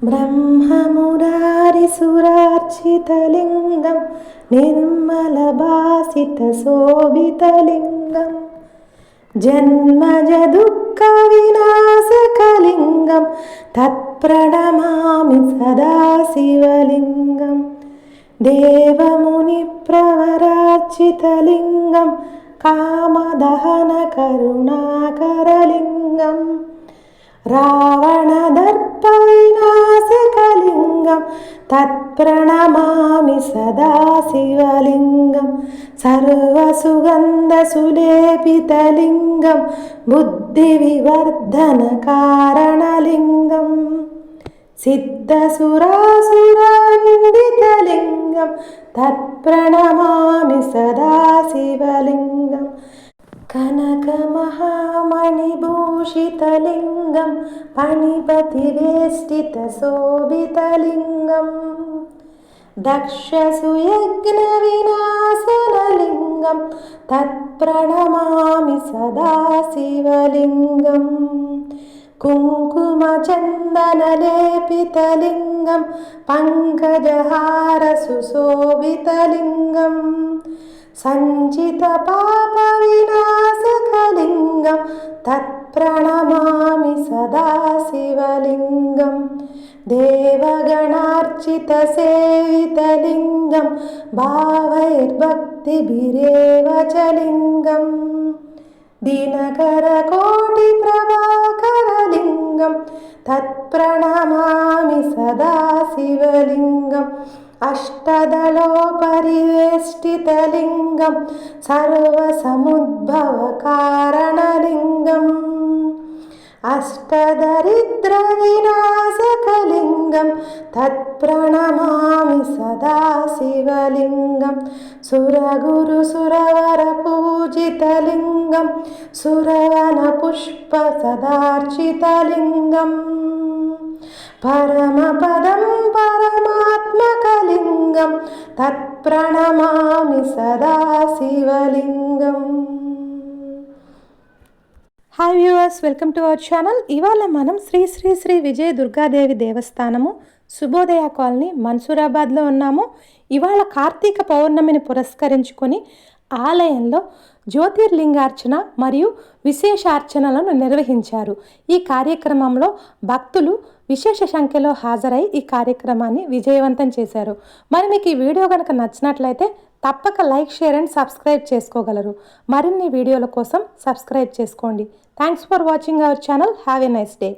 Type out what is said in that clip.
ब्रह्ममुरारिसुरार्चितलिङ्गं निर्मलभासितशोभितलिङ्गं जन्मजदुःखविनाशकलिङ्गं तत्प्रणमामि सदा शिवलिङ्गं देवमुनिप्रवरार्चितलिङ्गं कामदहनकरुणाकरलिङ्गं रावणदर्पविनाशकलिङ्गं तत्प्रणमामि सदा शिवलिङ्गं सर्वसुगन्धसुलेपितलिङ्गं बुद्धिविवर्धनकारणलिङ्गं सिद्धसुरासुरवन्दितलिङ्गं तत्प्रणमामि सदा शिवलिङ्गं कनकमहामणिभूषितलिङ्गं फणिपतिवेष्टितशोभितलिङ्गं दक्षसुयज्ञविनाशनलिङ्गं तत्प्रणमामि सदा शिवलिङ्गं कुङ्कुमचन्दनलेपितलिङ्गं पङ्कजहारसुशोभितलिङ्गं सञ्चितपापविनाशकलिङ्गं तत्प्रणमामि सदा शिवलिङ्गं देवगणार्चितसेवितलिङ्गं भावैर्भक्तिभिरेव च लिङ्गं दिनकरकोटिप्रभाकरलिङ्गं तत्प्रणमामि सदा शिवलिङ्गम् अष्टदलोपरिवेष्टितलिङ्गं सर्वसमुद्भवकारणलिङ्गम् अष्टदरिद्रविनाशकलिङ्गं तत्प्रणमामि सदा शिवलिङ्गं सुरगुरुसुरवरपूजितलिङ्गं सुरवनपुष्पसदार्चितलिङ्गं परमपदं परमात्मकलिङ्गं तत्प्रणमामि सदा शिवलिङ्गं. Hi viewers, welcome to our channel. ఇవాళ మనం శ్రీ శ్రీ శ్రీ విజయ దుర్గాదేవి దేవస్థానము శుభోదయ కాలనీ మన్సూరాబాద్లో ఉన్నాము. ఇవాళ కార్తీక పౌర్ణమిని పురస్కరించుకొని ఆలయంలో జ్యోతిర్లింగార్చన మరియు విశేషార్చనలను నిర్వహించారు. ఈ కార్యక్రమంలో భక్తులు విశేష సంఖ్యలో హాజరై ఈ కార్యక్రమాన్ని విజయవంతం చేశారు. మరి మీకు ఈ వీడియో కనుక నచ్చినట్లయితే తప్పక లైక్, షేర్ అండ్ సబ్స్క్రైబ్ చేసుకోగలరు. మరిన్ని వీడియోల కోసం సబ్స్క్రైబ్ చేసుకోండి. Thanks for watching our channel. Have a nice day.